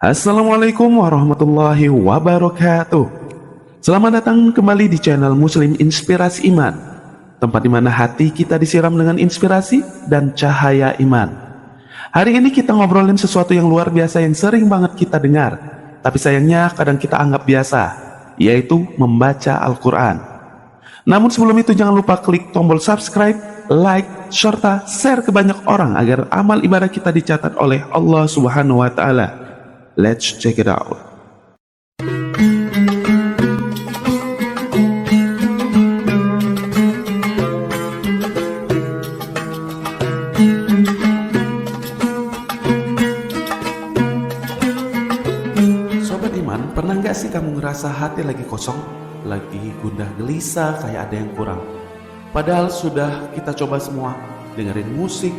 Assalamualaikum warahmatullahi wabarakatuh. Selamat datang kembali di channel Muslim Inspirasi Iman, tempat di mana hati kita disiram dengan inspirasi dan cahaya iman. Hari ini kita ngobrolin sesuatu yang luar biasa yang sering banget kita dengar, tapi sayangnya kadang kita anggap biasa, yaitu membaca Al-Quran. Namun sebelum itu jangan lupa klik tombol subscribe, like, serta share ke banyak orang agar amal ibadah kita dicatat oleh Allah Subhanahu wa Ta'ala. Let's check it out. Sobat Iman, pernah nggak sih kamu ngerasa hati lagi kosong, lagi gundah gelisah, kayak ada yang kurang? Padahal sudah kita coba semua, dengerin musik,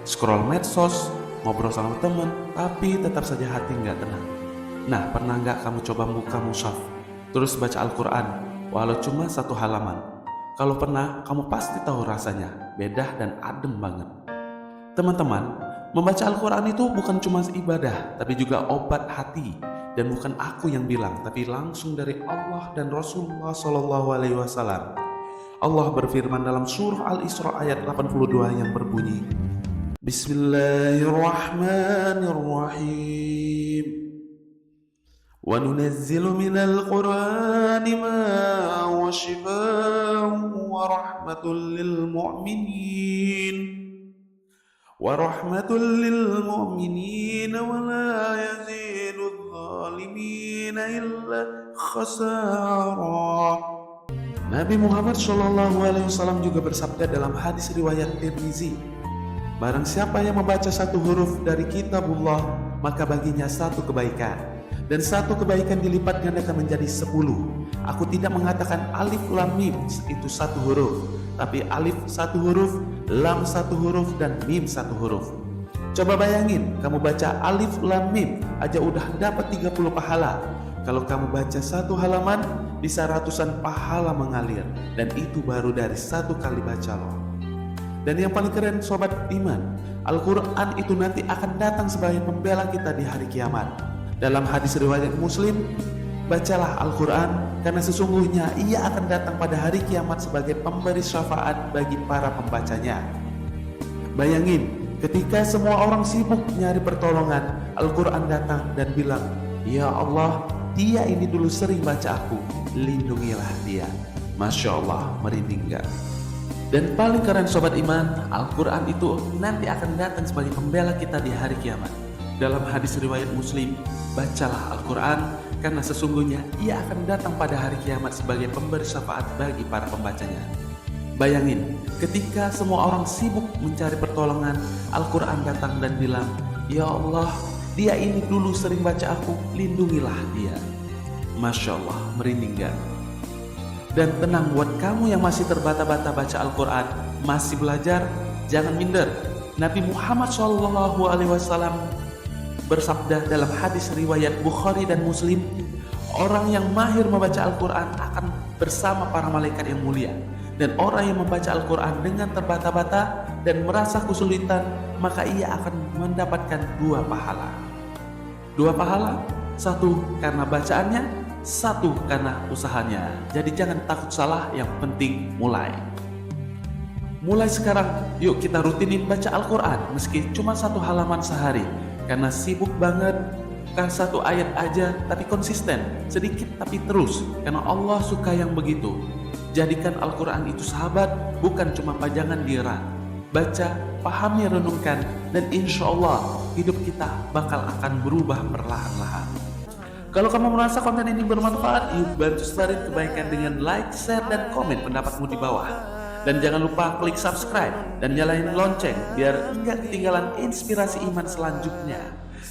scroll medsos, ngobrol sama teman, tapi tetap saja hati nggak tenang. Nah, pernah nggak kamu coba buka mushaf, terus baca Al-Quran, walau cuma satu halaman? Kalau pernah, kamu pasti tahu rasanya, beda dan adem banget. Teman-teman, membaca Al-Quran itu bukan cuma ibadah, tapi juga obat hati. Dan bukan aku yang bilang, tapi langsung dari Allah dan Rasulullah SAW. Allah berfirman dalam surah Al-Isra ayat 82 yang berbunyi, Bismillahirrahmanirrahim. Wa nunazzilu minal Qur'ani ma huwa shifaa'un wa rahmatul lil mu'minin wa la yazidudz zalimina illa khasara. Nabi Muhammad SAW juga bersabda dalam hadis riwayat Tirmizi, barang siapa yang membaca satu huruf dari kitabullah, maka baginya satu kebaikan, dan satu kebaikan dilipat gandakan menjadi 10. Aku tidak mengatakan alif lam mim itu satu huruf, tapi alif satu huruf, lam satu huruf, dan mim satu huruf. Coba bayangin, kamu baca alif lam mim aja udah dapat 30 pahala. Kalau kamu baca satu halaman, bisa ratusan pahala mengalir, dan itu baru dari satu kali baca loh. Dan yang paling keren sobat iman, Al-Quran itu nanti akan datang sebagai pembela kita di hari kiamat. Dalam hadis riwayat Muslim, bacalah Al-Quran karena sesungguhnya ia akan datang pada hari kiamat sebagai pemberi syafaat bagi para pembacanya. Bayangin, ketika semua orang sibuk nyari pertolongan, Al-Quran datang dan bilang, Ya Allah, dia ini dulu sering baca aku, lindungilah dia. Masya Allah, merinding gak? Dan paling keren sobat iman, Al-Quran itu nanti akan datang sebagai pembela kita di hari kiamat. Dalam hadis riwayat Muslim, bacalah Al-Quran karena sesungguhnya ia akan datang pada hari kiamat sebagai pemberi syafaat bagi para pembacanya. Bayangin, ketika semua orang sibuk mencari pertolongan, Al-Quran datang dan bilang, Ya Allah, dia ini dulu sering baca aku, lindungilah dia. Masya Allah, merinding gak? Dan tenang buat kamu yang masih terbata-bata baca Al-Quran, masih belajar, jangan minder. Nabi Muhammad SAW bersabda dalam hadis riwayat Bukhari dan Muslim, orang yang mahir membaca Al-Quran akan bersama para malaikat yang mulia. Dan orang yang membaca Al-Quran dengan terbata-bata dan merasa kesulitan, maka ia akan mendapatkan 2 pahala. 2 pahala, 1 karena bacaannya, 1 karena usahanya. Jadi jangan takut salah, yang penting mulai. Mulai sekarang, yuk kita rutinin baca Al-Quran meski cuma 1 halaman sehari. Karena sibuk banget, kan 1 ayat aja tapi konsisten, sedikit tapi terus. Karena Allah suka yang begitu. Jadikan Al-Quran itu sahabat, bukan cuma pajangan di rak. Baca, pahami, renungkan, dan insya Allah hidup kita bakal akan berubah perlahan-lahan. Kalau kamu merasa konten ini bermanfaat, yuk bantu sebarin kebaikan dengan like, share, dan komen pendapatmu di bawah. Dan jangan lupa klik subscribe dan nyalain lonceng biar enggak ketinggalan inspirasi iman selanjutnya.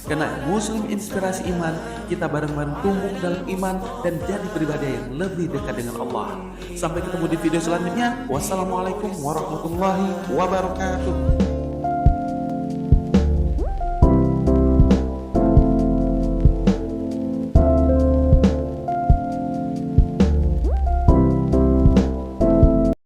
Karena Muslim Inspirasi Iman, kita bareng-bareng tumbuh dalam iman dan jadi pribadi yang lebih dekat dengan Allah. Sampai ketemu di video selanjutnya. Wassalamualaikum warahmatullahi wabarakatuh.